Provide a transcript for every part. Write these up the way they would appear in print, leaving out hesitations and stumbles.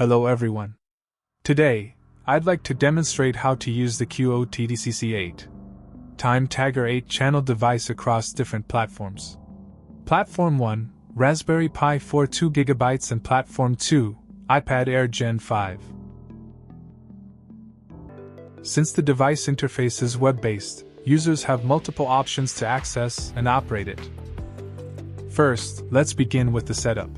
Hello everyone. Today, I'd like to demonstrate how to use the QO-TDCC8 Time Tagger 8-channel device across different platforms. Platform 1, Raspberry Pi 4 2GB and Platform 2, iPad Air Gen 5. Since the device interface is web-based, users have multiple options to access and operate it. First, let's begin with the setup.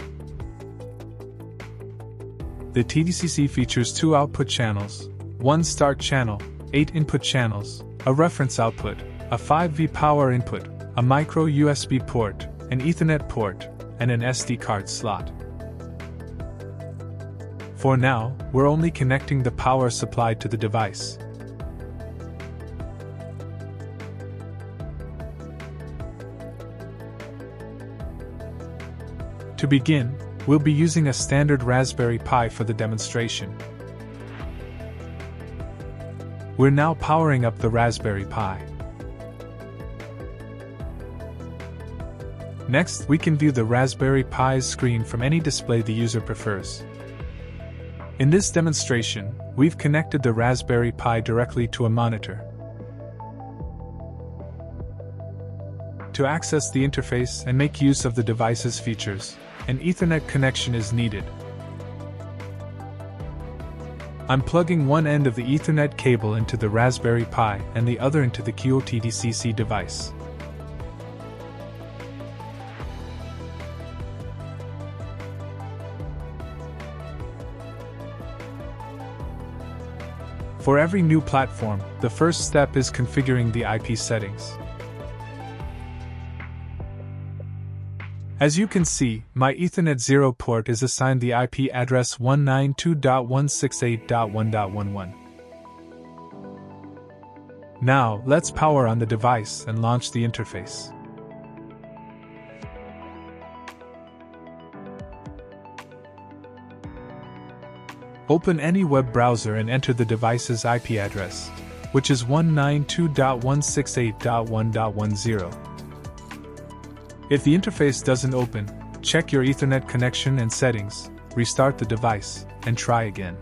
The TDCC features 2 output channels, 1 start channel, 8 input channels, a reference output, a 5V power input, a micro USB port, an Ethernet port, and an SD card slot. For now, we're only connecting the power supply to the device. To begin, we'll be using a standard Raspberry Pi for the demonstration. We're now powering up the Raspberry Pi. Next, we can view the Raspberry Pi's screen from any display the user prefers. In this demonstration, we've connected the Raspberry Pi directly to a monitor. To access the interface and make use of the device's features, an Ethernet connection is needed. I'm plugging one end of the Ethernet cable into the Raspberry Pi and the other into the QO-TDCC device. For every new platform, the first step is configuring the IP settings. As you can see, my Ethernet 0 port is assigned the IP address 192.168.1.11. Now, let's power on the device and launch the interface. Open any web browser and enter the device's IP address, which is 192.168.1.10. If the interface doesn't open, check your Ethernet connection and settings, restart the device, and try again.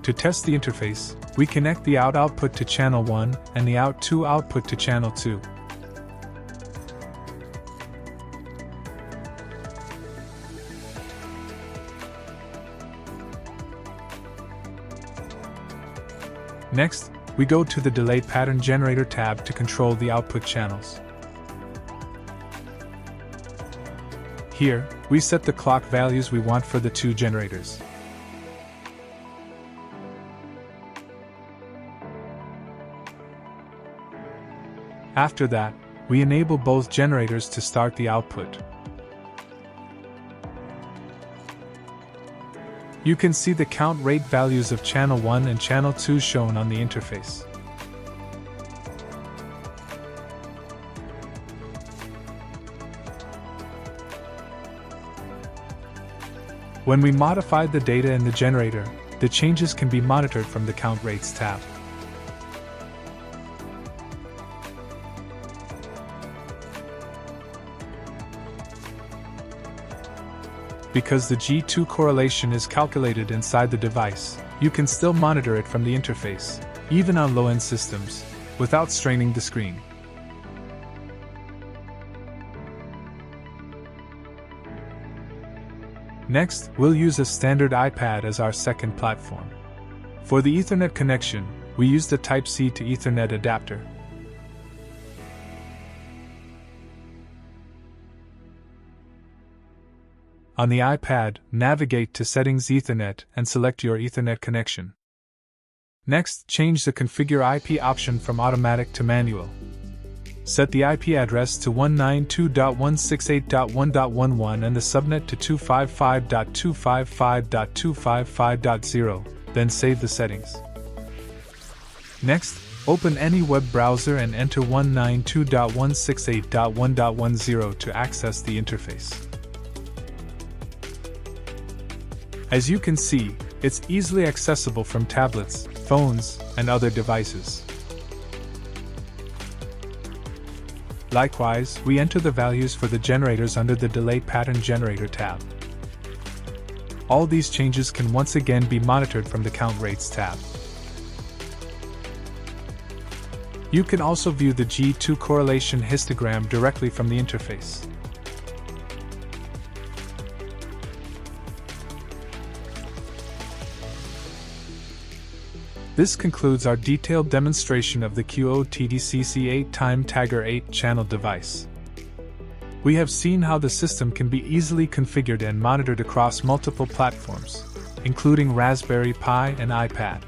To test the interface, we connect the out output to channel 1 and the out 2 output to channel 2. Next, we go to the Delay Pattern Generator tab to control the output channels. Here, we set the clock values we want for the 2 generators. After that, we enable both generators to start the output. You can see the count rate values of channel 1 and channel 2 shown on the interface. When we modify the data in the generator, the changes can be monitored from the Count Rates tab. Because the G2 correlation is calculated inside the device, you can still monitor it from the interface, even on low-end systems, without straining the screen. Next, we'll use a standard iPad as our second platform. For the Ethernet connection, we use the Type-C to Ethernet adapter. On the iPad, navigate to Settings Ethernet and select your Ethernet connection. Next, change the Configure IP option from automatic to manual. Set the IP address to 192.168.1.11 and the subnet to 255.255.255.0, then save the settings. Next, open any web browser and enter 192.168.1.10 to access the interface. As you can see, it's easily accessible from tablets, phones, and other devices. Likewise, we enter the values for the generators under the Delay Pattern Generator tab. All these changes can once again be monitored from the Count Rates tab. You can also view the G2 correlation histogram directly from the interface. This concludes our detailed demonstration of the QO-TDCC8 Time Tagger 8-channel device. We have seen how the system can be easily configured and monitored across multiple platforms, including Raspberry Pi and iPad.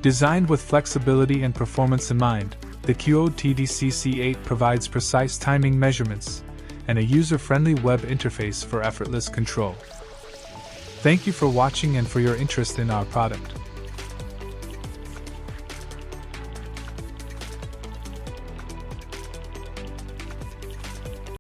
Designed with flexibility and performance in mind, the QO-TDCC8 provides precise timing measurements and a user-friendly web interface for effortless control. Thank you for watching and for your interest in our product.